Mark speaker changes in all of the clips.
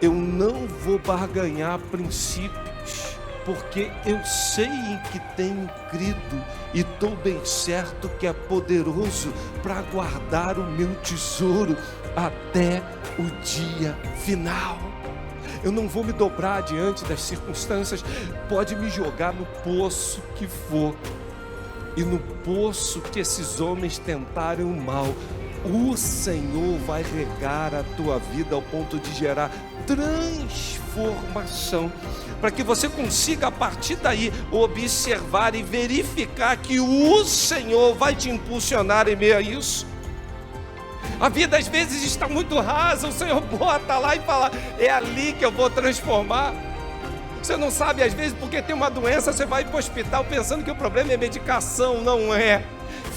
Speaker 1: Eu não vou barganhar princípios, porque eu sei em que tenho crido e estou bem certo que é poderoso para guardar o meu tesouro até o dia final. Eu não vou me dobrar diante das circunstâncias. Pode me jogar no poço que for, e no poço que esses homens tentarem o mal, o Senhor vai regar a tua vida ao ponto de gerar transformação, para que você consiga a partir daí observar e verificar que o Senhor vai te impulsionar em meio a isso. A vida às vezes está muito rasa, o Senhor bota lá e fala, é ali que eu vou transformar. Você não sabe às vezes porque tem uma doença, você vai para o hospital pensando que o problema é medicação, não é.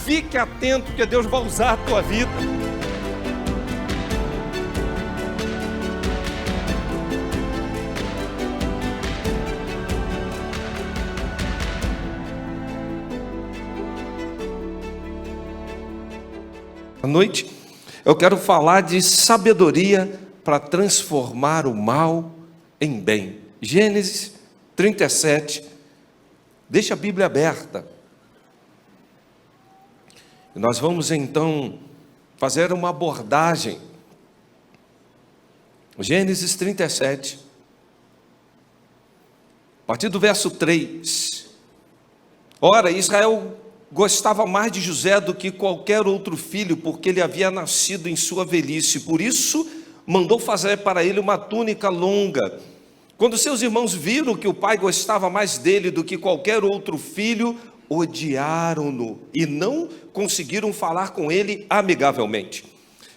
Speaker 1: Fique atento que Deus vai usar a tua vida. À noite, eu quero falar de sabedoria para transformar o mal em bem. Gênesis 37, deixa a Bíblia aberta. Nós vamos então fazer uma abordagem. Gênesis 37, a partir do verso 3. Ora, Israel gostava mais de José do que qualquer outro filho, porque ele havia nascido em sua velhice. Por isso, mandou fazer para ele uma túnica longa. Quando seus irmãos viram que o pai gostava mais dele do que qualquer outro filho, odiaram-no e não conseguiram falar com ele amigavelmente.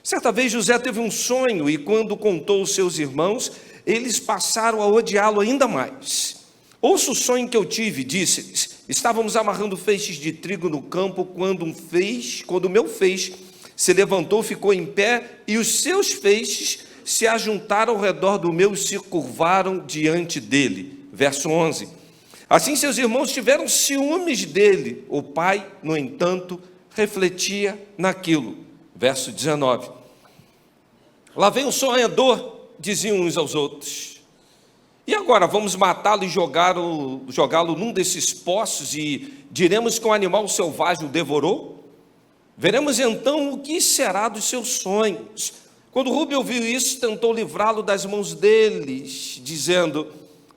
Speaker 1: Certa vez José teve um sonho e quando contou aos seus irmãos, eles passaram a odiá-lo ainda mais. Ouça o sonho que eu tive, disse-lhes. Estávamos amarrando feixes de trigo no campo quando o meu feixe se levantou, ficou em pé e os seus feixes se ajuntaram ao redor do meu e se curvaram diante dele. Verso 11. Assim seus irmãos tiveram ciúmes dele. O pai, no entanto, refletia naquilo. Verso 19. Lá vem o sonhador, diziam uns aos outros. E agora vamos matá-lo e jogá-lo num desses poços e diremos que um animal selvagem o devorou? Veremos então o que será dos seus sonhos. Quando Rúben ouviu isso, tentou livrá-lo das mãos deles, dizendo,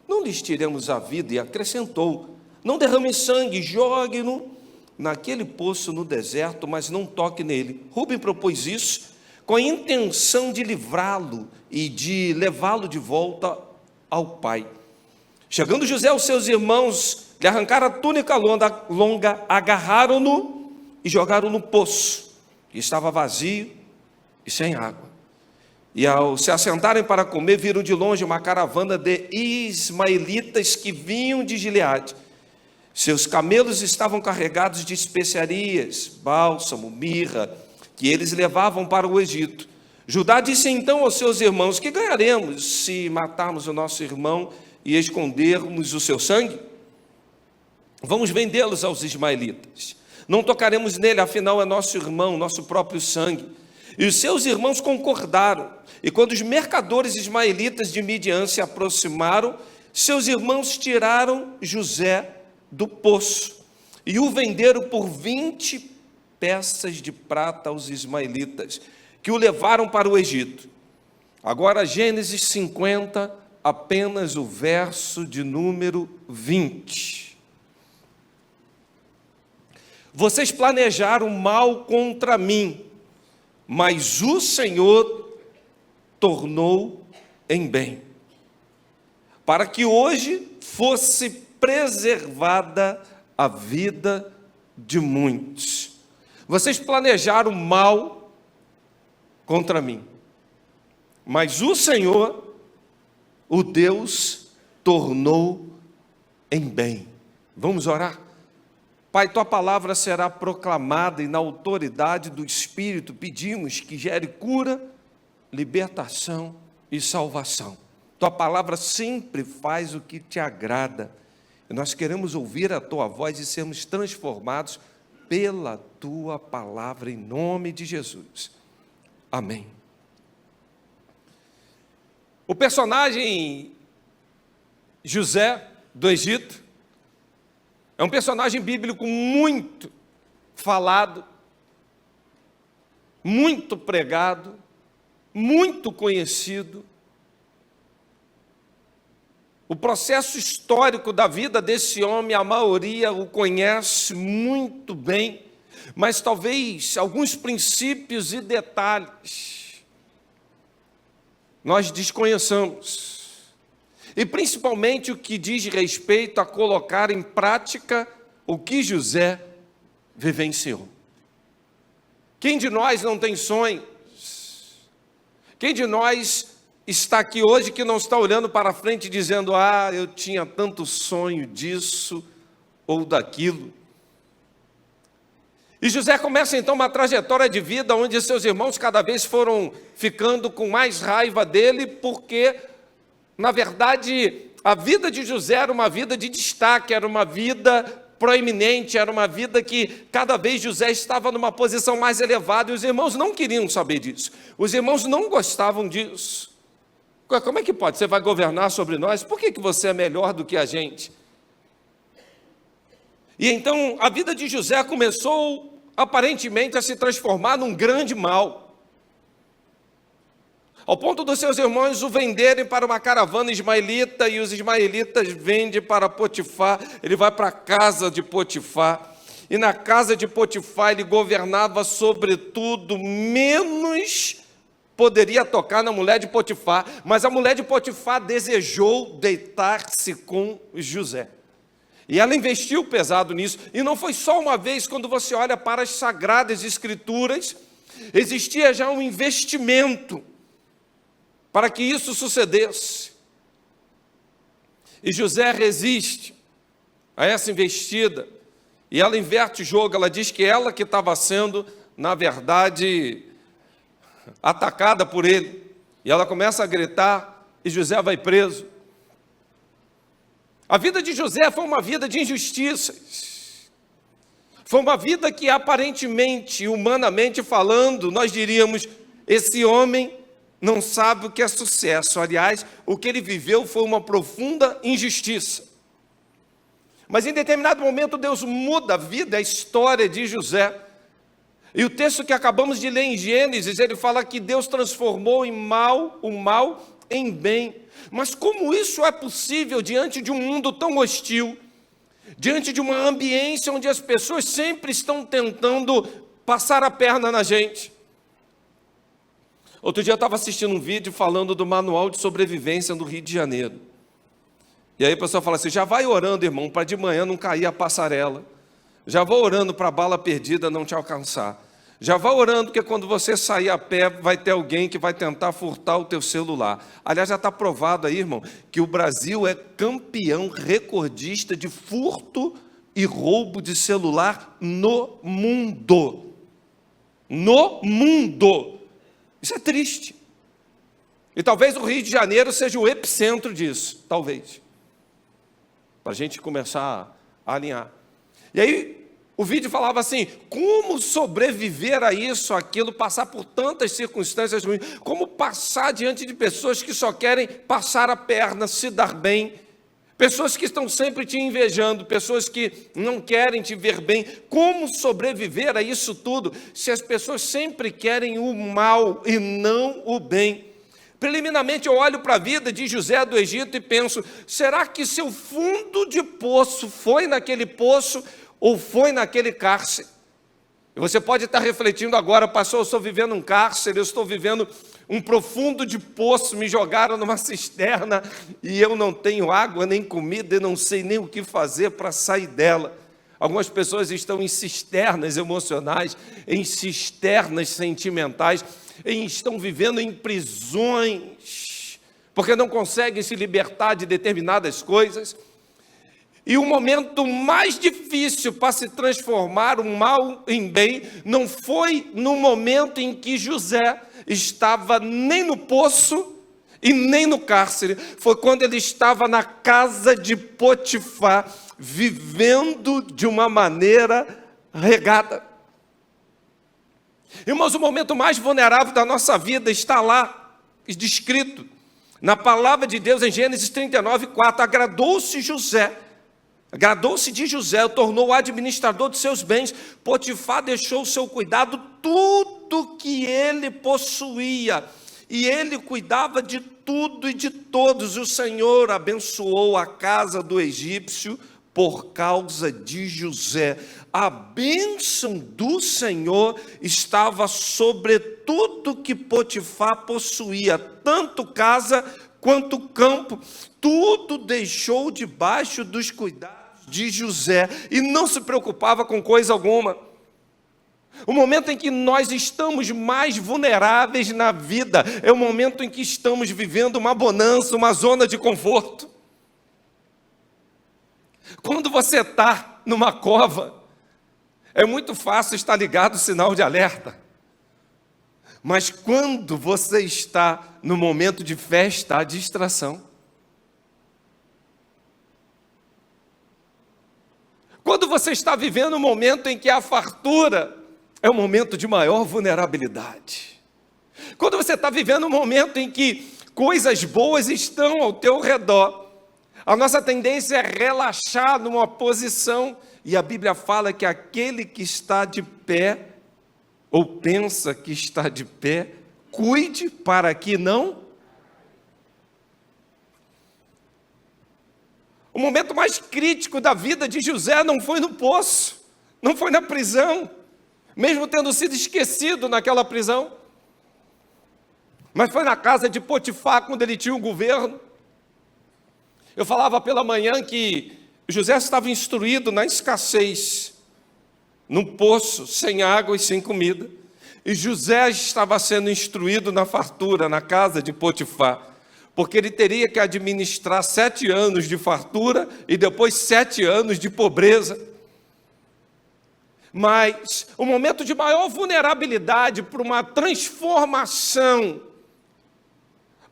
Speaker 1: não lhes tiremos a vida, e acrescentou, não derrame sangue, jogue-no naquele poço no deserto, mas não toque nele. Rúben propôs isso com a intenção de livrá-lo e de levá-lo de volta ao pai. Chegando José aos seus irmãos, lhe arrancaram a túnica longa, agarraram-no e jogaram no poço, que estava vazio e sem água. E ao se assentarem para comer, viram de longe uma caravana de ismaelitas que vinham de Gileade. Seus camelos estavam carregados de especiarias, bálsamo, mirra, que eles levavam para o Egito. Judá disse então aos seus irmãos, que ganharemos se matarmos o nosso irmão e escondermos o seu sangue? Vamos vendê-los aos ismaelitas. Não tocaremos nele, afinal é nosso irmão, nosso próprio sangue. E os seus irmãos concordaram. E quando os mercadores ismaelitas de Midian se aproximaram, seus irmãos tiraram José do poço e o venderam por 20 peças de prata aos ismaelitas, que o levaram para o Egito. Agora, Gênesis 50, apenas o verso de número 20. Vocês planejaram mal contra mim, mas o Senhor tornou em bem, para que hoje fosse preservada a vida de muitos. Vocês planejaram mal contra mim, mas o Senhor, o Deus, tornou em bem. Vamos orar? Pai, tua palavra será proclamada e na autoridade do Espírito pedimos que gere cura, libertação e salvação. Tua palavra sempre faz o que te agrada. E nós queremos ouvir a tua voz e sermos transformados pela tua palavra em nome de Jesus. Amém. O personagem José do Egito é um personagem bíblico muito falado, muito pregado, muito conhecido. O processo histórico da vida desse homem, a maioria o conhece muito bem, mas talvez alguns princípios e detalhes nós desconheçamos. E principalmente o que diz respeito a colocar em prática o que José vivenciou. Quem de nós não tem sonhos? Quem de nós está aqui hoje que não está olhando para frente dizendo: ah, eu tinha tanto sonho disso ou daquilo? E José começa então uma trajetória de vida onde seus irmãos cada vez foram ficando com mais raiva dele, porque, na verdade, a vida de José era uma vida de destaque, era uma vida proeminente, era uma vida que cada vez José estava numa posição mais elevada, e os irmãos não queriam saber disso, os irmãos não gostavam disso. Como é que pode? Você vai governar sobre nós? Por que você é melhor do que a gente? E então a vida de José começou aparentemente a se transformar num grande mal, ao ponto dos seus irmãos o venderem para uma caravana ismaelita, e os ismaelitas vendem para Potifar. Ele vai para a casa de Potifar, e na casa de Potifar ele governava sobre tudo, menos poderia tocar na mulher de Potifar, mas a mulher de Potifar desejou deitar-se com José. E ela investiu pesado nisso, e não foi só uma vez. Quando você olha para as Sagradas Escrituras, existia já um investimento para que isso sucedesse. E José resiste a essa investida, e ela inverte o jogo. Ela diz que ela que estava sendo, na verdade, atacada por ele, e ela começa a gritar, e José vai preso. A vida de José foi uma vida de injustiças, foi uma vida que aparentemente, humanamente falando, nós diríamos: esse homem não sabe o que é sucesso. Aliás, o que ele viveu foi uma profunda injustiça. Mas em determinado momento Deus muda a vida, a história de José. E o texto que acabamos de ler em Gênesis, ele fala que Deus transformou o mal em bem. Mas como isso é possível diante de um mundo tão hostil, diante de uma ambiência onde as pessoas sempre estão tentando passar a perna na gente? Outro dia eu estava assistindo um vídeo falando do manual de sobrevivência do Rio de Janeiro. E aí a pessoa fala assim: já vai orando, irmão, para de manhã não cair a passarela. Já vou orando para a bala perdida não te alcançar. Já vá orando que quando você sair a pé vai ter alguém que vai tentar furtar o teu celular. Aliás, já está provado aí, irmão, que o Brasil é campeão recordista de furto e roubo de celular no mundo. No mundo. Isso é triste. E talvez o Rio de Janeiro seja o epicentro disso, talvez. Para a gente começar a alinhar. E aí, o vídeo falava assim: como sobreviver a isso, aquilo, passar por tantas circunstâncias ruins, como passar diante de pessoas que só querem passar a perna, se dar bem, pessoas que estão sempre te invejando, pessoas que não querem te ver bem. Como sobreviver a isso tudo, se as pessoas sempre querem o mal e não o bem? Preliminarmente eu olho para a vida de José do Egito e penso: será que seu fundo de poço foi naquele poço ou foi naquele cárcere? E você pode estar refletindo agora: pastor, eu estou vivendo um cárcere, eu estou vivendo um profundo de poço, me jogaram numa cisterna e eu não tenho água nem comida e não sei nem o que fazer para sair dela. Algumas pessoas estão em cisternas emocionais, em cisternas sentimentais, e estão vivendo em prisões, porque não conseguem se libertar de determinadas coisas. E o momento mais difícil para se transformar o mal em bem não foi no momento em que José estava nem no poço e nem no cárcere. Foi quando ele estava na casa de Potifar, vivendo de uma maneira regada. Irmãos, o momento mais vulnerável da nossa vida está lá descrito. Na palavra de Deus, em Gênesis 39:4, agradou-se de José, o tornou administrador de seus bens. Potifar deixou ao seu cuidado tudo que ele possuía, e ele cuidava de tudo e de todos. O Senhor abençoou a casa do egípcio por causa de José. A bênção do Senhor estava sobre tudo que Potifar possuía, tanto casa quanto campo. Tudo deixou debaixo dos cuidados de José e não se preocupava com coisa alguma. O momento em que nós estamos mais vulneráveis na vida é o momento em que estamos vivendo uma bonança, uma zona de conforto. Quando você está numa cova, é muito fácil estar ligado ao sinal de alerta. Mas quando você está no momento de festa, há distração. Quando você está vivendo um momento em que há fartura, é um momento de maior vulnerabilidade. Quando você está vivendo um momento em que coisas boas estão ao teu redor, a nossa tendência é relaxar numa posição, e a Bíblia fala que aquele que está de pé, ou pensa que está de pé, cuide para que não. O momento mais crítico da vida de José não foi no poço, não foi na prisão, mesmo tendo sido esquecido naquela prisão, mas foi na casa de Potifar, quando ele tinha um governo. Eu falava pela manhã que José estava instruído na escassez, num poço, sem água e sem comida. E José estava sendo instruído na fartura, na casa de Potifar, porque ele teria que administrar 7 anos de fartura e depois 7 anos de pobreza. Mas o momento de maior vulnerabilidade para uma transformação,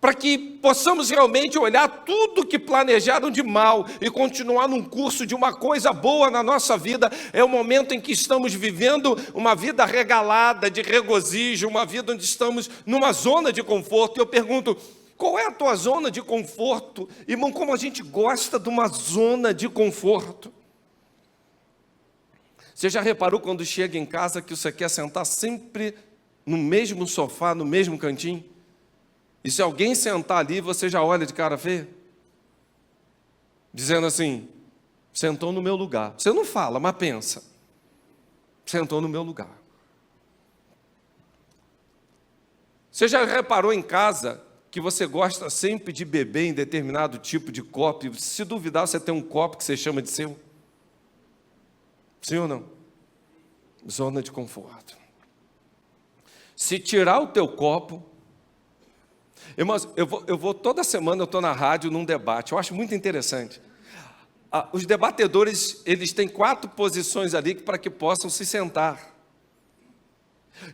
Speaker 1: para que possamos realmente olhar tudo que planejaram de mal e continuar num curso de uma coisa boa na nossa vida, é o momento em que estamos vivendo uma vida regalada, de regozijo, uma vida onde estamos numa zona de conforto. E eu pergunto, qual é a tua zona de conforto? Irmão, como a gente gosta de uma zona de conforto. Você já reparou quando chega em casa que você quer sentar sempre no mesmo sofá, no mesmo cantinho? E se alguém sentar ali, você já olha de cara feia? Dizendo assim, sentou no meu lugar. Você não fala, mas pensa. Sentou no meu lugar. Você já reparou em casa que você gosta sempre de beber em determinado tipo de copo? E se duvidar, você tem um copo que você chama de seu? Sim ou não? Zona de conforto. Se tirar o teu copo... Irmãos, eu vou toda semana, eu estou na rádio num debate, eu acho muito interessante. Os debatedores, eles têm 4 posições ali para que possam se sentar.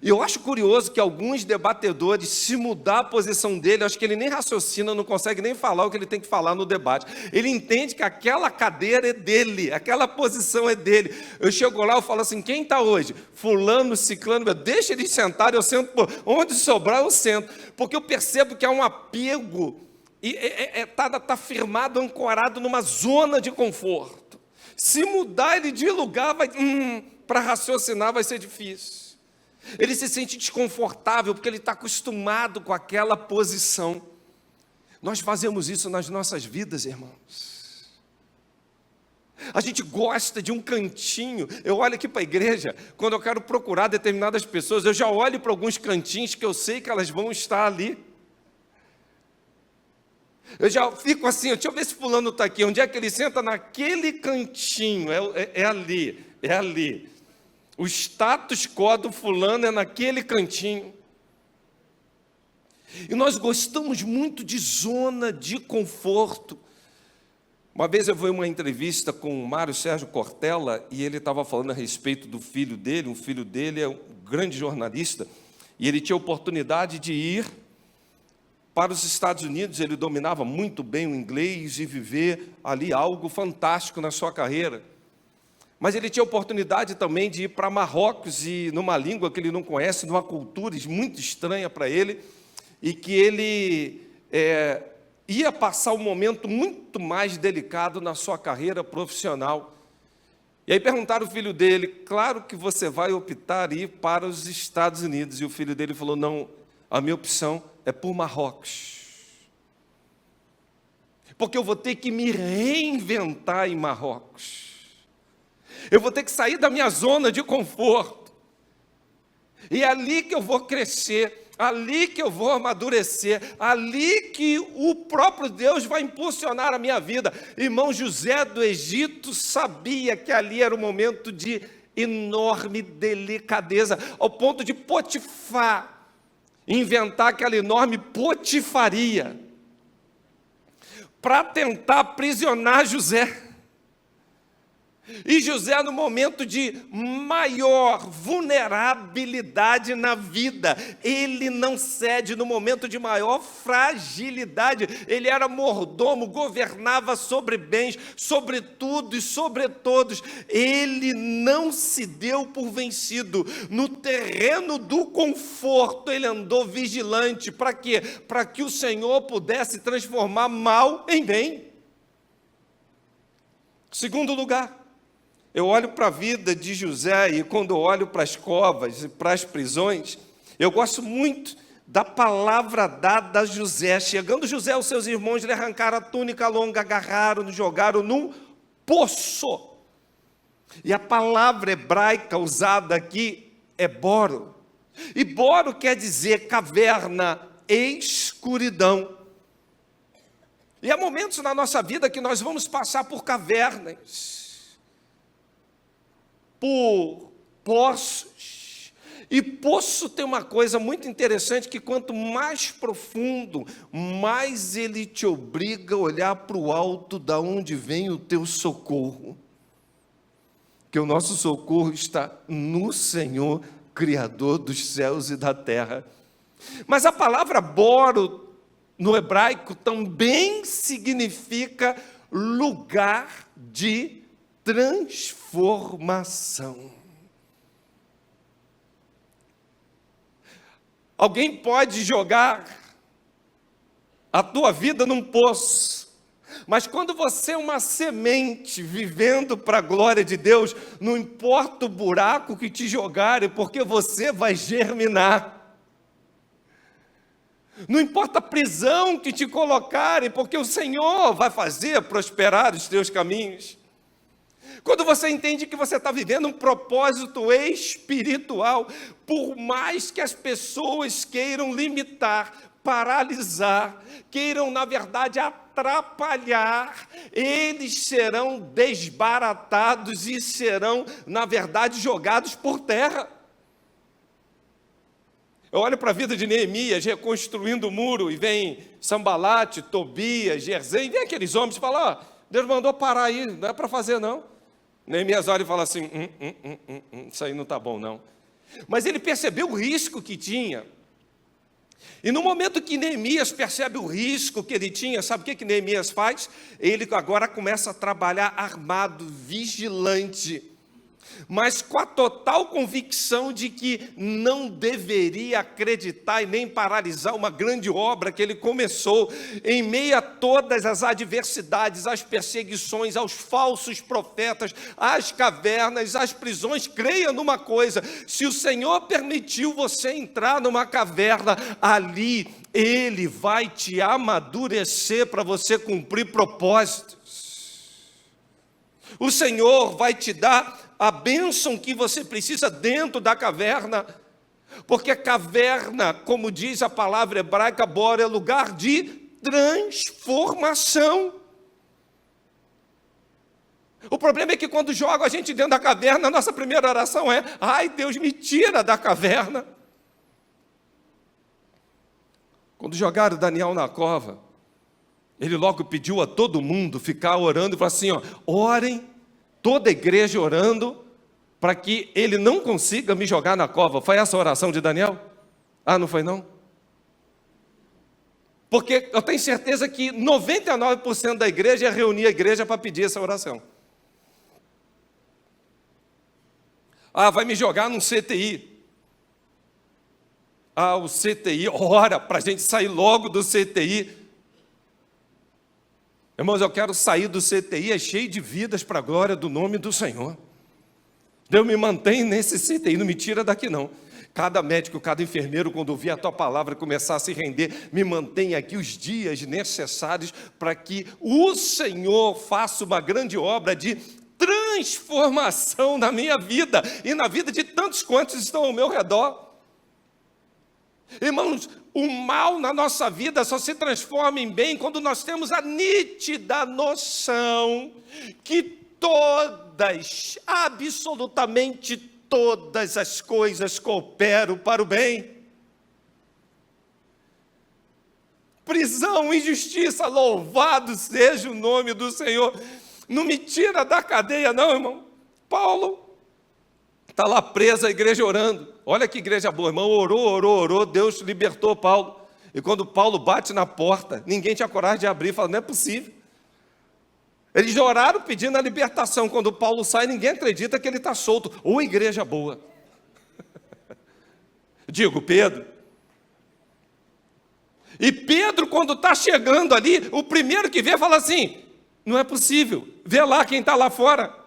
Speaker 1: E eu acho curioso que alguns debatedores, se mudar a posição dele, eu acho que ele nem raciocina, não consegue nem falar o que ele tem que falar no debate. Ele entende que aquela cadeira é dele, aquela posição é dele. Eu chego lá, eu falo assim, quem está hoje? Fulano, ciclano, deixa eles sentar, eu sento, onde sobrar eu sento. Porque eu percebo que há um apego, e está firmado, ancorado numa zona de conforto. Se mudar ele de lugar, para raciocinar vai ser difícil. Ele se sente desconfortável porque ele está acostumado com aquela posição. Nós fazemos isso nas nossas vidas, irmãos. A gente gosta de um cantinho. Eu olho aqui para a igreja, quando eu quero procurar determinadas pessoas, eu já olho para alguns cantinhos que eu sei que elas vão estar ali. Eu já fico assim, deixa eu ver se fulano está aqui. Onde é que ele senta? Naquele cantinho, é ali. O status quo do fulano é naquele cantinho. E nós gostamos muito de zona de conforto. Uma vez eu fui em uma entrevista com o Mário Sérgio Cortella, e ele estava falando a respeito do filho dele. O filho dele é um grande jornalista, e ele tinha a oportunidade de ir para os Estados Unidos. Ele dominava muito bem o inglês e viver ali algo fantástico na sua carreira. Mas ele tinha a oportunidade também de ir para Marrocos, e numa língua que ele não conhece, numa cultura muito estranha para ele, e que ele ia passar um momento muito mais delicado na sua carreira profissional. E aí perguntaram ao filho dele: claro que você vai optar ir para os Estados Unidos. E o filho dele falou: não, a minha opção é por Marrocos. Porque eu vou ter que me reinventar em Marrocos. Eu vou ter que sair da minha zona de conforto. E é ali que eu vou crescer, ali que eu vou amadurecer, ali que o próprio Deus vai impulsionar a minha vida. Irmão, José do Egito sabia que ali era um momento de enorme delicadeza, ao ponto de Potifar inventar aquela enorme potifaria para tentar aprisionar José. E José, no momento de maior vulnerabilidade na vida, ele não cede. No momento de maior fragilidade, ele era mordomo, governava sobre bens, sobre tudo e sobre todos. Ele não se deu por vencido. No terreno do conforto, ele andou vigilante. Para quê? Para que o Senhor pudesse transformar mal em bem. Segundo lugar, eu olho para a vida de José e quando eu olho para as covas e para as prisões, eu gosto muito da palavra dada a José. Chegando José aos seus irmãos, lhe arrancaram a túnica longa, agarraram, jogaram num poço. E a palavra hebraica usada aqui é boro. E boro quer dizer caverna, escuridão. E há momentos na nossa vida que nós vamos passar por cavernas, por poços. E poço tem uma coisa muito interessante, que quanto mais profundo, mais ele te obriga a olhar para o alto, da onde vem o teu socorro. Que o nosso socorro está no Senhor, Criador dos céus e da terra. Mas a palavra boro, no hebraico, também significa lugar de transformação. Alguém pode jogar a tua vida num poço, mas quando você é uma semente vivendo para a glória de Deus, não importa o buraco que te jogarem, porque você vai germinar. Não importa a prisão que te colocarem, porque o Senhor vai fazer prosperar os teus caminhos. Quando você entende que você está vivendo um propósito espiritual, por mais que as pessoas queiram limitar, paralisar, queiram, na verdade, atrapalhar, eles serão desbaratados e serão, na verdade, jogados por terra. Eu olho para a vida de Neemias, reconstruindo o muro, e vem Sambalate, Tobias, Gersem, e vem aqueles homens e falam: ó, Deus mandou parar aí, não é para fazer não. Neemias olha e fala assim: isso aí não está bom não. Mas ele percebeu o risco que tinha. E no momento que Neemias percebe o risco que ele tinha, sabe o que Neemias faz? Ele agora começa a trabalhar armado, vigilante, mas com a total convicção de que não deveria acreditar e nem paralisar uma grande obra que ele começou, em meio a todas as adversidades, às perseguições, aos falsos profetas, às cavernas, às prisões. Creia numa coisa: se o Senhor permitiu você entrar numa caverna, ali Ele vai te amadurecer para você cumprir propósitos. O Senhor vai te dar a bênção que você precisa dentro da caverna, porque caverna, como diz a palavra hebraica, bora, é lugar de transformação. O problema é que quando joga a gente dentro da caverna, a nossa primeira oração é: ai, Deus, me tira da caverna. Quando jogaram Daniel na cova, ele logo pediu a todo mundo ficar orando e falou assim: ó, orem, toda a igreja orando, para que ele não consiga me jogar na cova. Foi essa a oração de Daniel? Ah, não foi não? Porque eu tenho certeza que 99% da igreja ia reunir a igreja para pedir essa oração. Ah, vai me jogar num CTI. Ah, o CTI, ora, para a gente sair logo do CTI. Irmãos, eu quero sair do CTI cheio de vidas para a glória do nome do Senhor. Deus me mantém nesse CTI, não me tira daqui não. Cada médico, cada enfermeiro, quando ouvir a tua palavra começar a se render, me mantém aqui os dias necessários para que o Senhor faça uma grande obra de transformação na minha vida e na vida de tantos quantos estão ao meu redor. Irmãos, o mal na nossa vida só se transforma em bem quando nós temos a nítida noção que todas, absolutamente todas as coisas cooperam para o bem. Prisão, injustiça, louvado seja o nome do Senhor. Não me tira da cadeia não, irmão. Paulo está lá preso, a igreja orando. Olha que igreja boa, irmão. Orou, Deus libertou Paulo. E quando Paulo bate na porta, ninguém tinha coragem de abrir, fala, não é possível. Eles oraram pedindo a libertação. Quando Paulo sai, ninguém acredita que ele está solto. Ou igreja boa. Digo, Pedro. E Pedro, quando está chegando ali, o primeiro que vê fala assim, não é possível, vê lá quem está lá fora.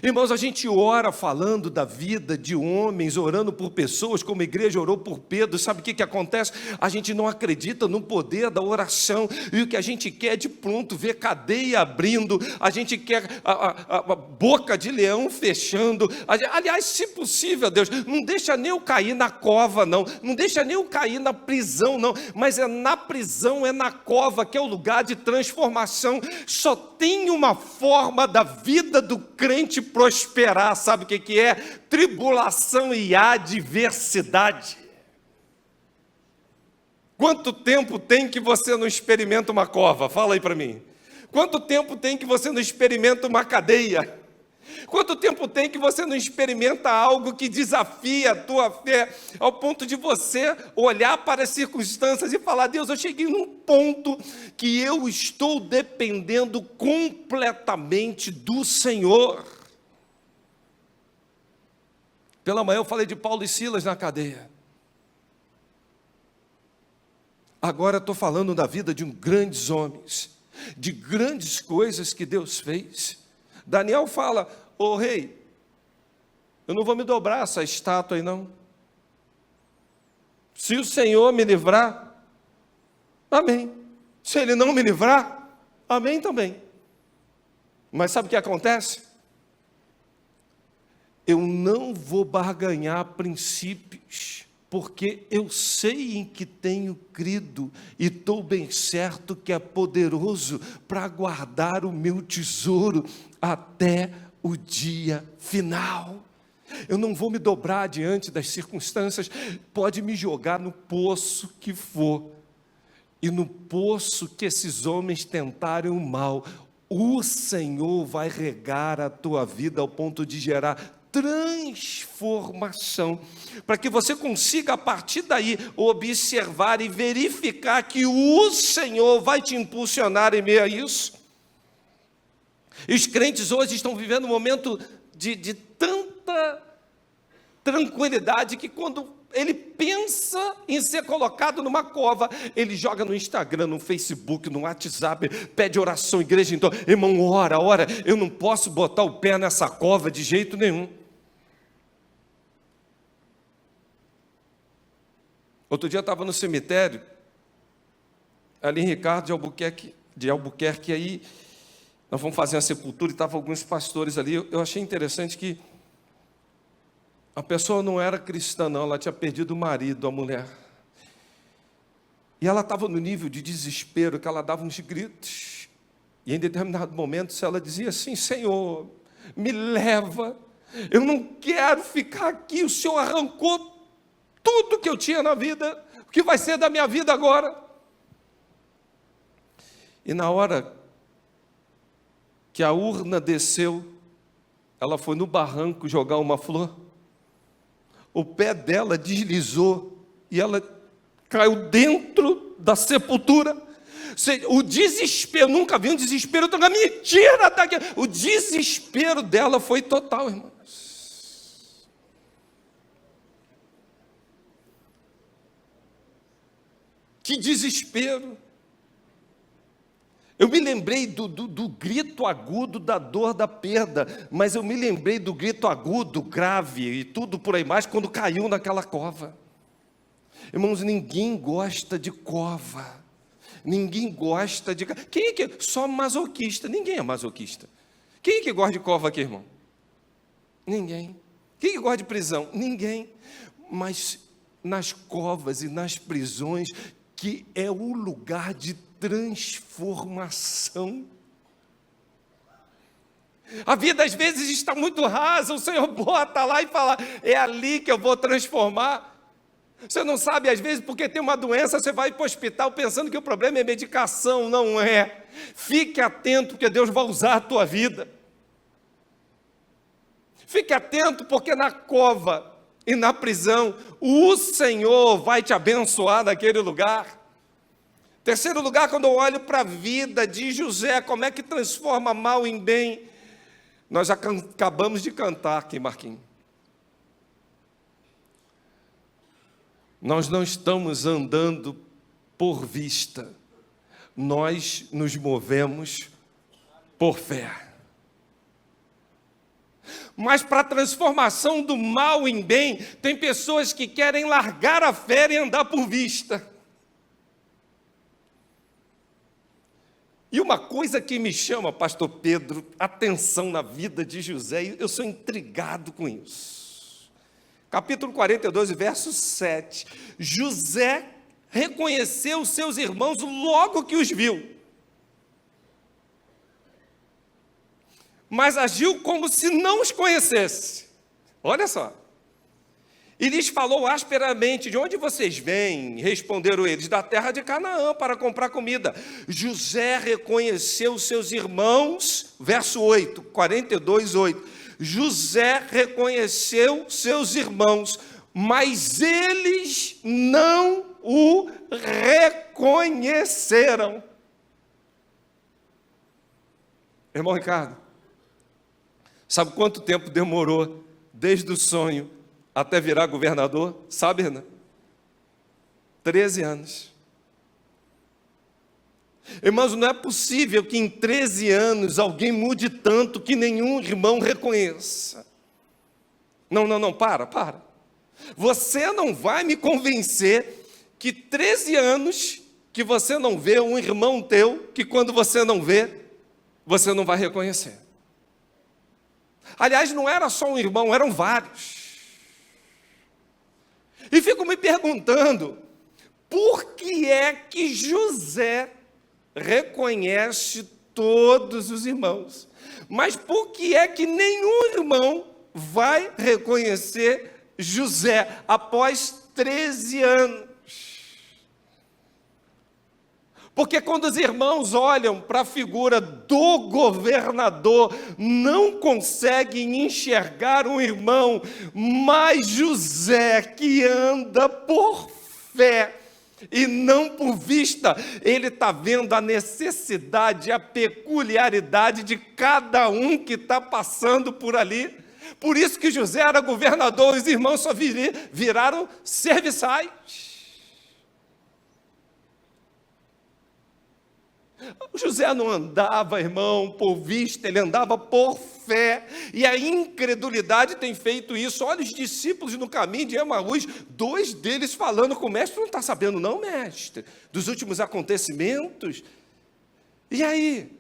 Speaker 1: Irmãos, a gente ora falando da vida de homens, orando por pessoas, como a igreja orou por Pedro. Sabe o que acontece? A gente não acredita no poder da oração, e o que a gente quer de pronto, ver cadeia abrindo, a gente quer a boca de leão fechando. Aliás, se possível, Deus, não deixa nem eu cair na cova, não deixa nem eu cair na prisão, não, mas é na prisão, é na cova, que é o lugar de transformação. Só tem uma forma da vida do crente prosperar, sabe o que é? Tribulação e adversidade. Quanto tempo tem que você não experimenta uma cova? Fala aí para mim. Quanto tempo tem que você não experimenta uma cadeia? Quanto tempo tem que você não experimenta algo que desafia a tua fé, ao ponto de você olhar para as circunstâncias e falar, Deus, eu cheguei num ponto que eu estou dependendo completamente do Senhor. Pela manhã eu falei de Paulo e Silas na cadeia. Agora estou falando da vida de grandes homens, de grandes coisas que Deus fez. Daniel fala, ô rei, eu não vou me dobrar essa estátua aí não. Se o Senhor me livrar, amém. Se Ele não me livrar, amém também. Mas sabe o que acontece? Eu não vou barganhar princípios, porque eu sei em que tenho crido, e estou bem certo que é poderoso para guardar o meu tesouro até o dia final. Eu não vou me dobrar diante das circunstâncias, pode me jogar no poço que for, e no poço que esses homens tentarem o mal, o Senhor vai regar a tua vida ao ponto de gerar transformação, para que você consiga a partir daí observar e verificar que o Senhor vai te impulsionar em meio a isso. E os crentes hoje estão vivendo um momento de tanta tranquilidade que quando ele pensa em ser colocado numa cova, ele joga no Instagram, no Facebook, no WhatsApp, pede oração, igreja, então, irmão, ora, eu não posso botar o pé nessa cova de jeito nenhum. Outro dia eu estava no cemitério, ali em Ricardo de Albuquerque, aí nós fomos fazer uma sepultura e estavam alguns pastores ali. Eu achei interessante que a pessoa não era cristã não, ela tinha perdido o marido, a mulher. E ela estava no nível de desespero, que ela dava uns gritos. E em determinado momento ela dizia assim, Senhor, me leva, eu não quero ficar aqui, o Senhor arrancou tudo que eu tinha na vida, o que vai ser da minha vida agora? E na hora que a urna desceu, ela foi no barranco jogar uma flor, o pé dela deslizou e ela caiu dentro da sepultura. O desespero, nunca vi um desespero tão grande, me tira daqui. O desespero dela foi total, irmãos. Que desespero. Eu me lembrei do grito agudo da dor da perda, mas eu me lembrei do grito agudo, grave e tudo por aí mais, quando caiu naquela cova. Irmãos, ninguém gosta de cova. Ninguém gosta de... Quem é que... Só masoquista. Ninguém é masoquista. Quem é que gosta de cova aqui, irmão? Ninguém. Quem é que gosta de prisão? Ninguém. Mas nas covas e nas prisões, que é o lugar de transformação. A vida às vezes está muito rasa, o Senhor bota lá e fala, é ali que eu vou transformar. Você não sabe, às vezes, porque tem uma doença, você vai para o hospital pensando que o problema é medicação, não é. Fique atento, porque Deus vai usar a tua vida. Fique atento, porque na cova e na prisão, o Senhor vai te abençoar naquele lugar. Terceiro lugar, quando eu olho para a vida de José, como é que transforma mal em bem? Nós já acabamos de cantar aqui, Marquinhos. Nós não estamos andando por vista, nós nos movemos por fé. Mas para a transformação do mal em bem, tem pessoas que querem largar a fé e andar por vista. E uma coisa que me chama, pastor Pedro, atenção na vida de José, eu sou intrigado com isso. Capítulo 42, verso 7. José reconheceu os seus irmãos logo que os viu, mas agiu como se não os conhecesse. Olha só. E lhes falou asperamente, de onde vocês vêm? Responderam eles, da terra de Canaã, para comprar comida. José reconheceu os seus irmãos, verso 8, 42, 8. José reconheceu seus irmãos, mas eles não o reconheceram. Irmão Ricardo, sabe quanto tempo demorou desde o sonho até virar governador? Sabe, Renan? 13 anos. Irmãos, não é possível que em 13 anos alguém mude tanto que nenhum irmão reconheça. Não, para. Você não vai me convencer que 13 anos que você não vê um irmão teu, que quando você não vê, você não vai reconhecer. Aliás, não era só um irmão, eram vários. E fico me perguntando, por que é que José reconhece todos os irmãos, mas por que é que nenhum irmão vai reconhecer José após 13 anos? Porque quando os irmãos olham para a figura do governador, não conseguem enxergar um irmão, mas José, que anda por fé e não por vista, ele está vendo a necessidade, a peculiaridade de cada um que está passando por ali. Por isso que José era governador, os irmãos só viraram serviçais. José não andava, irmão, por vista, ele andava por fé, e a incredulidade tem feito isso. Olha os discípulos no caminho de Emaús, 2 deles falando com o mestre, não está sabendo não, mestre, dos últimos acontecimentos? E aí?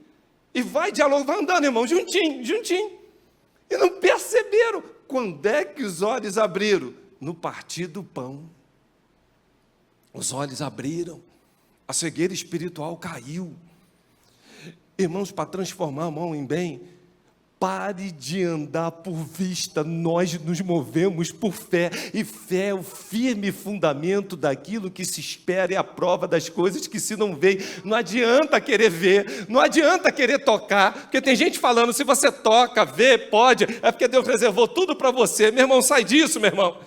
Speaker 1: E vai dialogando, vai andando, irmão, juntinho, e não perceberam. Quando é que os olhos abriram? No partir do pão. Os olhos abriram, a cegueira espiritual caiu. Irmãos, para transformar a mal em bem, pare de andar por vista, nós nos movemos por fé, e fé é o firme fundamento daquilo que se espera, é a prova das coisas que se não veem. Não adianta querer ver, não adianta querer tocar, porque tem gente falando, se você toca, vê, pode, é porque Deus reservou tudo para você. Meu irmão, sai disso, meu irmão.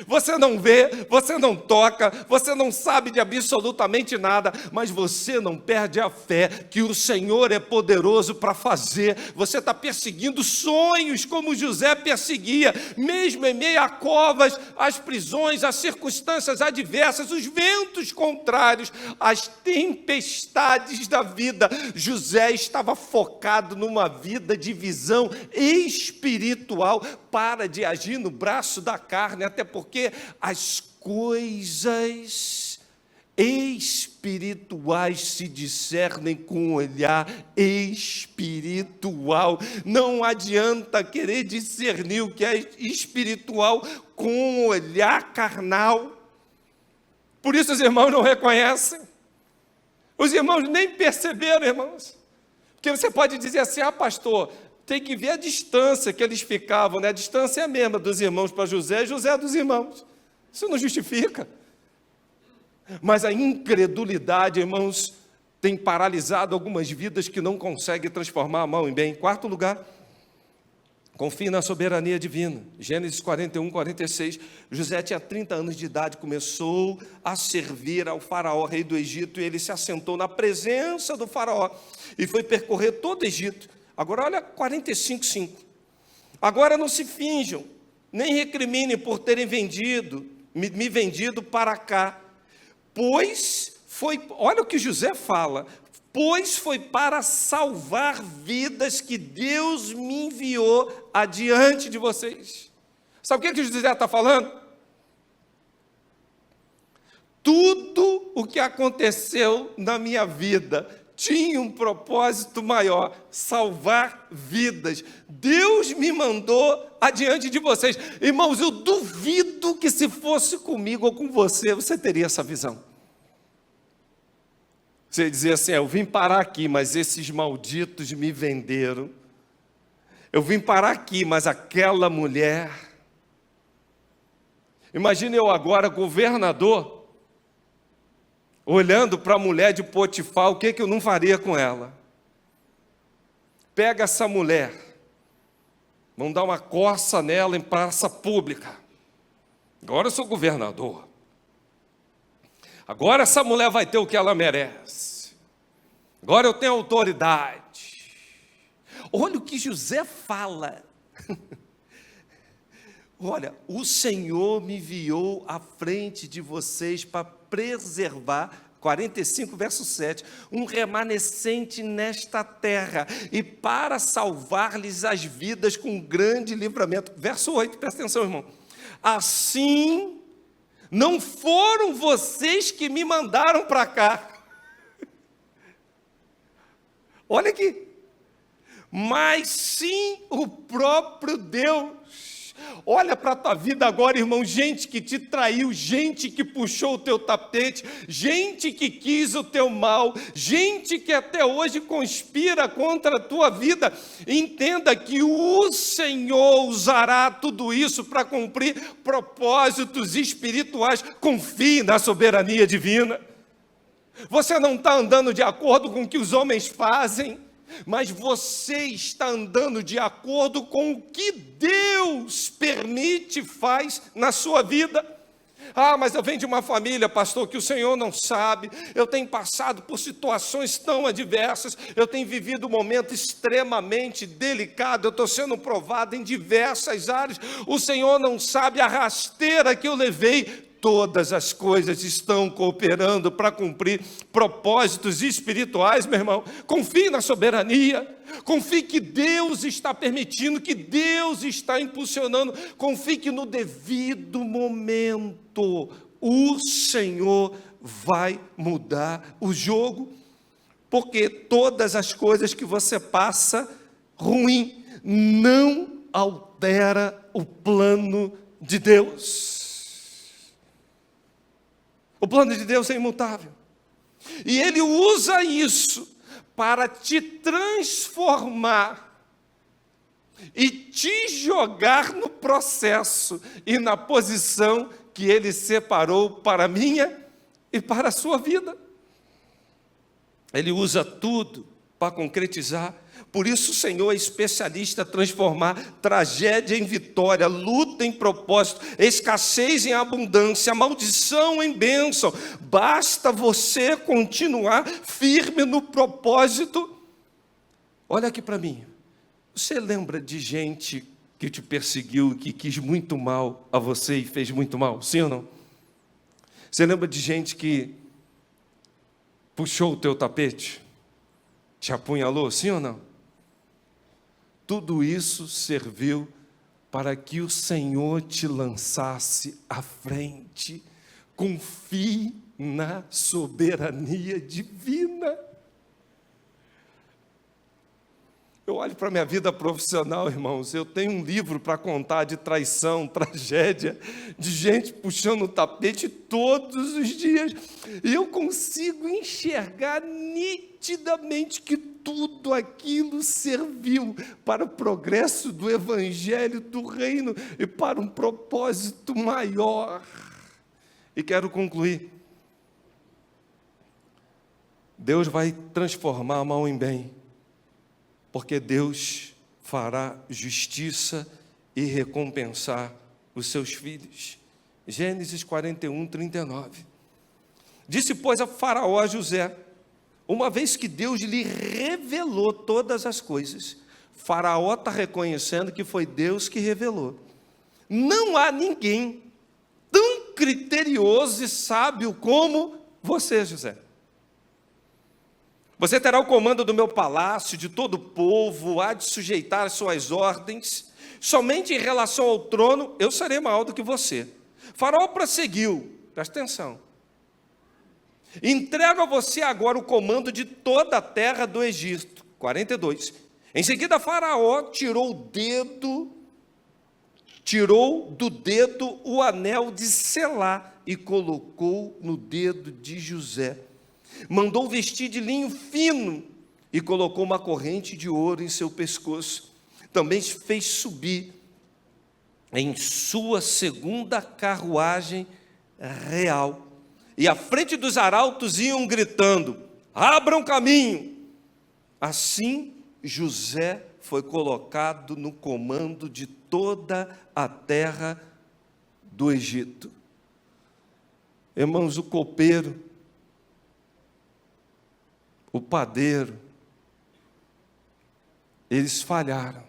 Speaker 1: Você não vê, você não toca, você não sabe de absolutamente nada, mas você não perde a fé que o Senhor é poderoso para fazer. Você está perseguindo sonhos como José perseguia, mesmo em meio a covas, as prisões, as circunstâncias adversas, os ventos contrários, as tempestades da vida. José estava focado numa vida de visão espiritual, para de agir no braço da carne, até porque as coisas espirituais se discernem com um olhar espiritual. Não adianta querer discernir o que é espiritual com um olhar carnal. Por isso os irmãos não reconhecem. Os irmãos nem perceberam, irmãos. Porque você pode dizer assim: ah, pastor, tem que ver a distância que eles ficavam, né? A distância é a mesma dos irmãos para José e José dos irmãos. Isso não justifica. Mas a incredulidade, irmãos, tem paralisado algumas vidas que não conseguem transformar a mal em bem. Em quarto lugar, confie na soberania divina. Gênesis 41, 46. José tinha 30 anos de idade, começou a servir ao faraó, rei do Egito, e ele se assentou na presença do faraó e foi percorrer todo o Egito. Agora olha 45:5. Agora não se finjam, nem recriminem por terem me vendido para cá, pois foi, olha o que José fala, pois foi para salvar vidas que Deus me enviou adiante de vocês. Sabe o que José está falando? Tudo o que aconteceu na minha vida tinha um propósito maior: salvar vidas. Deus me mandou adiante de vocês. Irmãos, eu duvido que se fosse comigo ou com você, você teria essa visão. Você ia dizer assim: eu vim parar aqui, mas esses malditos me venderam. Eu vim parar aqui, mas aquela mulher. Imagine eu agora, governador, olhando para a mulher de Potifar, o que eu não faria com ela? Pega essa mulher, vão dar uma coça nela em praça pública. Agora eu sou governador. Agora essa mulher vai ter o que ela merece. Agora eu tenho autoridade. Olha o que José fala. Olha, o Senhor me enviou à frente de vocês para preservar, 45, verso 7, um remanescente nesta terra, e para salvar-lhes as vidas com grande livramento. Verso 8, presta atenção, irmão. Assim, não foram vocês que me mandaram para cá. Olha aqui. Mas sim o próprio Deus. Olha para a tua vida agora, irmão, gente que te traiu, gente que puxou o teu tapete, gente que quis o teu mal, gente que até hoje conspira contra a tua vida. Entenda que o Senhor usará tudo isso para cumprir propósitos espirituais. Confie na soberania divina. Você não está andando de acordo com o que os homens fazem, mas você está andando de acordo com o que Deus permite e faz na sua vida. Ah, mas eu venho de uma família, pastor, que o Senhor não sabe. Eu tenho passado por situações tão adversas. Eu tenho vivido um momento extremamente delicado. Eu estou sendo provado em diversas áreas. O Senhor não sabe a rasteira que eu levei. Todas as coisas estão cooperando para cumprir propósitos espirituais, meu irmão. Confie na soberania. Confie que Deus está permitindo, que Deus está impulsionando. Confie que no devido momento o Senhor vai mudar o jogo. Porque todas as coisas que você passa ruim não altera o plano de Deus. O plano de Deus é imutável. E Ele usa isso para te transformar e te jogar no processo e na posição que Ele separou para a minha e para a sua vida. Ele usa tudo para concretizar. Por isso o Senhor é especialista em transformar tragédia em vitória, luta em propósito, escassez em abundância, maldição em bênção. Basta você continuar firme no propósito. Olha aqui para mim. Você lembra de gente que te perseguiu, que quis muito mal a você e fez muito mal? Sim ou não? Você lembra de gente que puxou o teu tapete? Te apunhalou? Sim ou não? Tudo isso serviu para que o Senhor te lançasse à frente. Confie na soberania divina. Eu olho para a minha vida profissional, irmãos, eu tenho um livro para contar de traição, tragédia, de gente puxando o tapete todos os dias, e eu consigo enxergar nitidamente que tudo aquilo serviu para o progresso do Evangelho do Reino e para um propósito maior. E quero concluir. Deus vai transformar mal em bem, porque Deus fará justiça e recompensar os seus filhos. Gênesis 41, 39. Disse, pois, a Faraó a José, uma vez que Deus lhe revelou todas as coisas, Faraó está reconhecendo que foi Deus que revelou. Não há ninguém tão criterioso e sábio como você, José. Você terá o comando do meu palácio, de todo o povo, há de sujeitar as suas ordens. Somente em relação ao trono, eu serei maior do que você. Faraó prosseguiu, presta atenção. Entrego a você agora o comando de toda a terra do Egito. 42. Em seguida, Faraó tirou do dedo o anel de selá e colocou no dedo de José. Mandou vestir de linho fino e colocou uma corrente de ouro em seu pescoço. Também fez subir em sua segunda carruagem real. E à frente dos arautos iam gritando, abram caminho. Assim, José foi colocado no comando de toda a terra do Egito. Irmãos, o copeiro, o padeiro, eles falharam.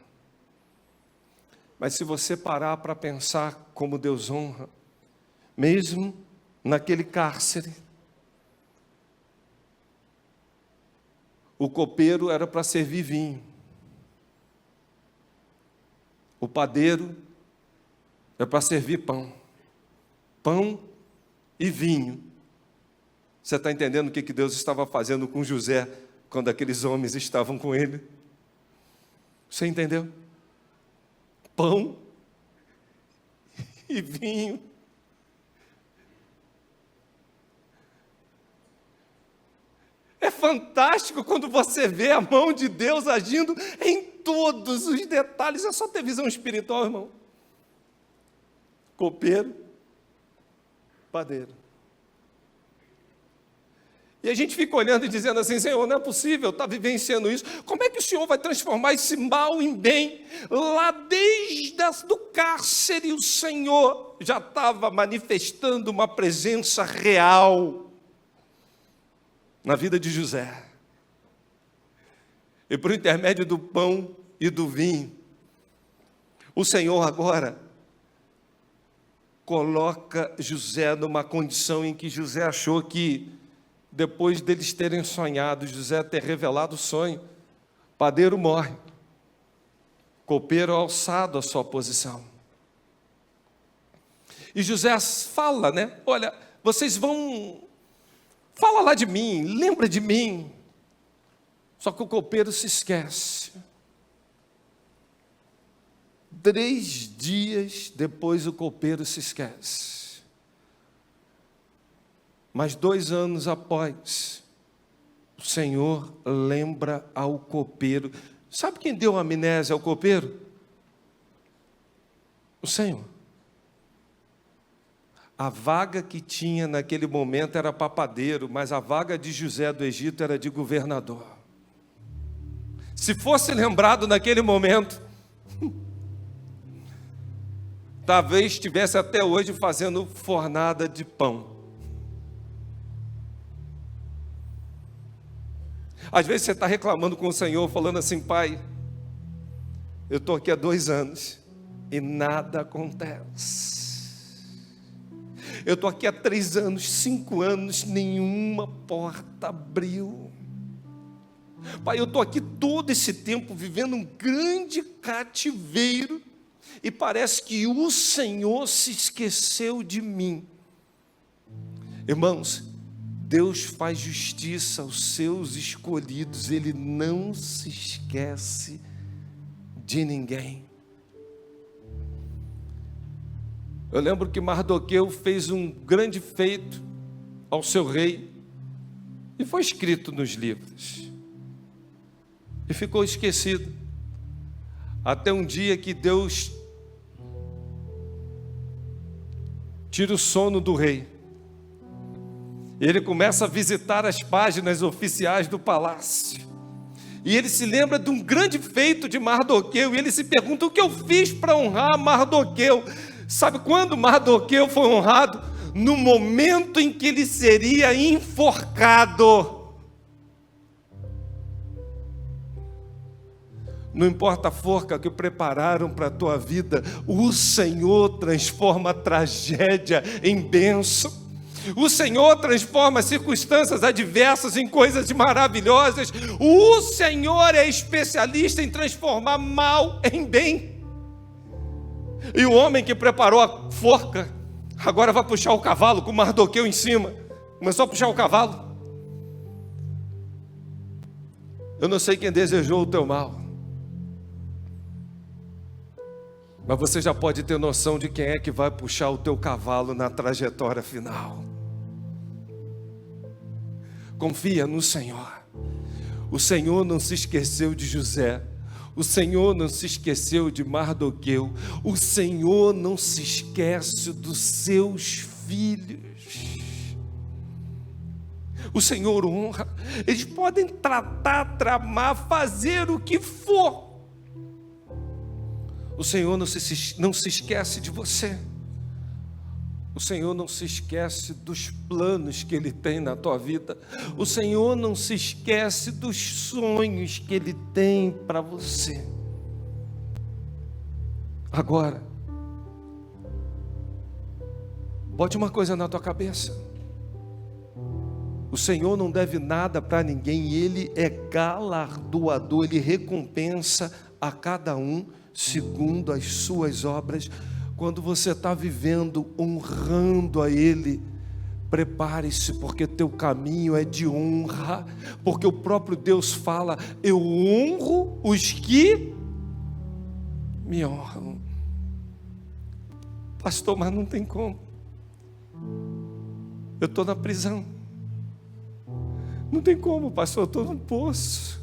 Speaker 1: Mas se você parar para pensar como Deus honra, mesmo naquele cárcere, o copeiro era para servir vinho, o padeiro era para servir pão e vinho. Você está entendendo o que Deus estava fazendo com José quando aqueles homens estavam com ele? Você entendeu? Pão e vinho. É fantástico quando você vê a mão de Deus agindo em todos os detalhes. É só ter visão espiritual, irmão. Copeiro, padeiro. E a gente fica olhando e dizendo assim, Senhor, não é possível estar vivenciando isso. Como é que o Senhor vai transformar esse mal em bem? Lá desde o cárcere, o Senhor já estava manifestando uma presença real na vida de José. E por intermédio do pão e do vinho, o Senhor agora coloca José numa condição em que José achou que, depois deles terem sonhado, José ter revelado o sonho, padeiro morre, copeiro alçado à sua posição. E José fala, né? Olha, vocês vão, fala lá de mim, lembra de mim. Só que o copeiro se esquece. 3 dias depois o copeiro se esquece. Mas 2 anos após, o Senhor lembra ao copeiro. Sabe quem deu amnésia ao copeiro? O Senhor. A vaga que tinha naquele momento era papadeiro, mas a vaga de José do Egito era de governador. se fosse lembrado naquele momento, talvez estivesse até hoje fazendo fornada de pão. Às vezes você está reclamando com o Senhor, falando assim: Pai, eu estou aqui há 2 anos e nada acontece. Eu estou aqui há 3 anos, 5 anos, nenhuma porta abriu. Pai, eu estou aqui todo esse tempo vivendo um grande cativeiro e parece que o Senhor se esqueceu de mim. Irmãos, Deus faz justiça aos seus escolhidos, Ele não se esquece de ninguém. Eu lembro que Mardoqueu fez um grande feito ao seu rei, e foi escrito nos livros, e ficou esquecido, até um dia que Deus tira o sono do rei. Ele começa a visitar as páginas oficiais do palácio. E ele se lembra de um grande feito de Mardoqueu. E ele se pergunta: o que eu fiz para honrar Mardoqueu? Sabe quando Mardoqueu foi honrado? No momento em que ele seria enforcado. Não importa a forca que prepararam para a tua vida, o Senhor transforma a tragédia em bênção. O Senhor transforma circunstâncias adversas em coisas maravilhosas. O Senhor é especialista em transformar mal em bem. E o homem que preparou a forca, agora vai puxar o cavalo com Mardoqueu em cima. Começou a puxar o cavalo. Eu não sei quem desejou o teu mal, mas você já pode ter noção de quem é que vai puxar o teu cavalo na trajetória final. Confia no Senhor. O Senhor não se esqueceu de José. O Senhor não se esqueceu de Mardoqueu. O Senhor não se esquece dos seus filhos. O Senhor honra. Eles podem tratar, tramar, fazer o que for. O Senhor não se esquece de você. O Senhor não se esquece dos planos que Ele tem na tua vida. O Senhor não se esquece dos sonhos que Ele tem para você. Agora, bote uma coisa na tua cabeça: o Senhor não deve nada para ninguém, Ele é galardoador, Ele recompensa a cada um segundo as suas obras. Quando você está vivendo honrando a Ele, prepare-se, porque teu caminho é de honra, porque o próprio Deus fala: eu honro os que me honram. Pastor, mas não tem como, eu estou na prisão. Não tem como, pastor, eu estou num poço,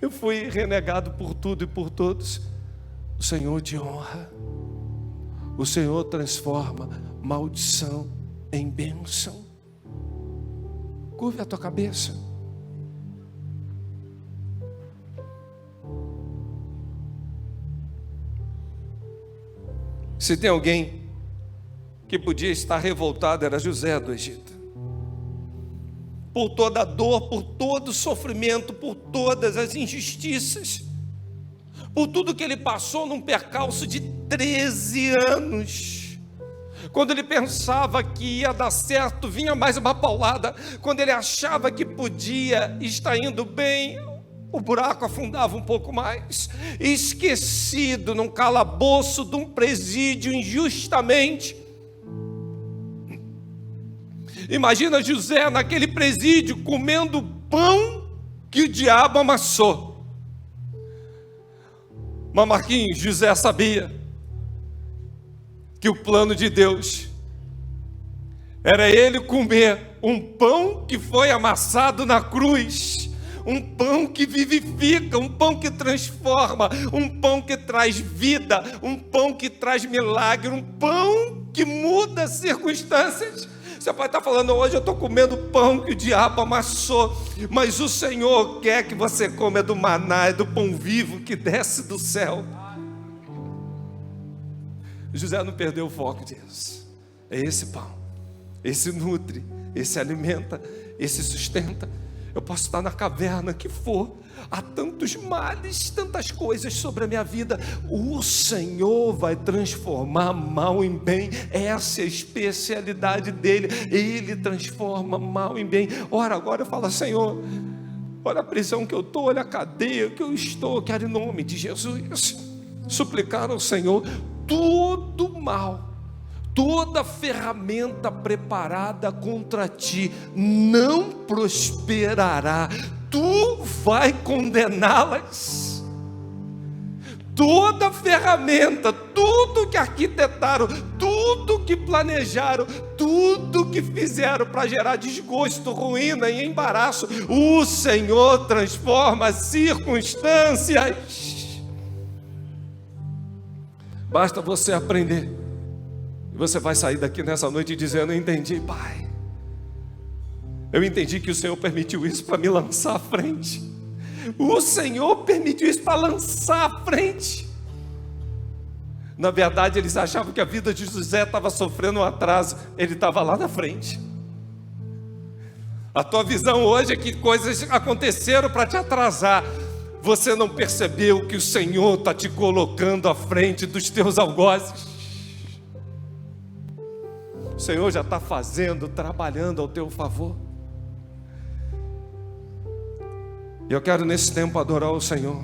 Speaker 1: eu fui renegado por tudo e por todos. O Senhor te honra. O Senhor transforma maldição em bênção. Curve a tua cabeça. Se tem alguém que podia estar revoltado, era José do Egito. Por toda a dor, por todo o sofrimento, por todas as injustiças, por tudo que ele passou num percalço de 13 anos. Quando ele pensava que ia dar certo, vinha mais uma paulada. Quando ele achava que podia estar indo bem, o buraco afundava um pouco mais. Esquecido num calabouço de um presídio injustamente. Imagina José naquele presídio comendo pão que o diabo amassou. Mas Marquinhos, José sabia que o plano de Deus era ele comer um pão que foi amassado na cruz, um pão que vivifica, um pão que transforma, um pão que traz vida, um pão que traz milagre, um pão que muda circunstâncias. Você pode estar falando: hoje eu estou comendo pão que o diabo amassou. Mas o Senhor quer que você coma do maná, do pão vivo que desce do céu. José não perdeu o foco disso. É esse pão, esse nutre, esse alimenta, esse sustenta. Eu posso estar na caverna que for, há tantos males, tantas coisas sobre a minha vida. O Senhor vai transformar mal em bem. Essa é a especialidade dele. Ele transforma mal em bem. Ora, agora eu falo: Senhor, olha a prisão que eu estou, olha a cadeia que eu estou. Eu quero, em nome de Jesus, suplicar ao Senhor todo mal, toda ferramenta preparada contra ti não prosperará. Tu vai condená-las. Toda ferramenta, tudo que arquitetaram, tudo que planejaram, tudo que fizeram para gerar desgosto, ruína e embaraço, o Senhor transforma as circunstâncias. Basta você aprender, e você vai sair daqui nessa noite dizendo: eu entendi, Pai. Eu entendi que o Senhor permitiu isso para me lançar à frente. O Senhor permitiu isso para lançar à frente. Na verdade, eles achavam que a vida de José estava sofrendo um atraso. Ele estava lá na frente. A tua visão hoje é que coisas aconteceram para te atrasar. Você não percebeu que o Senhor está te colocando à frente dos teus algozes. O Senhor já está fazendo, trabalhando ao teu favor. E eu quero nesse tempo adorar o Senhor.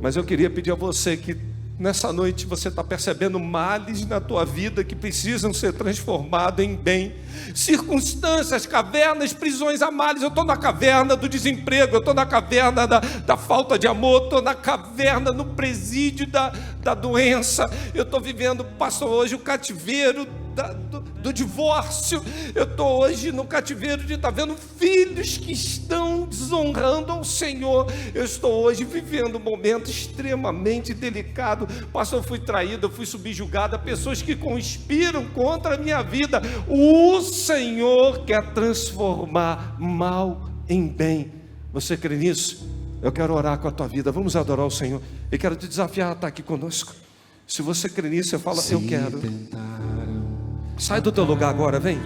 Speaker 1: Mas eu queria pedir a você que nessa noite você está percebendo males na tua vida que precisam ser transformados em bem. Circunstâncias, cavernas, prisões a males. Eu estou na caverna do desemprego, eu estou na caverna da falta de amor, estou na caverna, no presídio da doença. Eu estou vivendo, pastor, hoje o cativeiro do divórcio. Eu estou hoje no cativeiro de estar vendo filhos que estão desonrando ao Senhor. Eu estou hoje vivendo um momento extremamente delicado. Pastor, eu fui traído, eu fui subjugado, pessoas que conspiram contra a minha vida. O Senhor quer transformar mal em bem. Você crê nisso? Eu quero orar com a tua vida. Vamos adorar o Senhor. Eu quero te desafiar a estar aqui conosco. Se você crê nisso, você fala: eu quero. Sai do teu lugar agora, vem.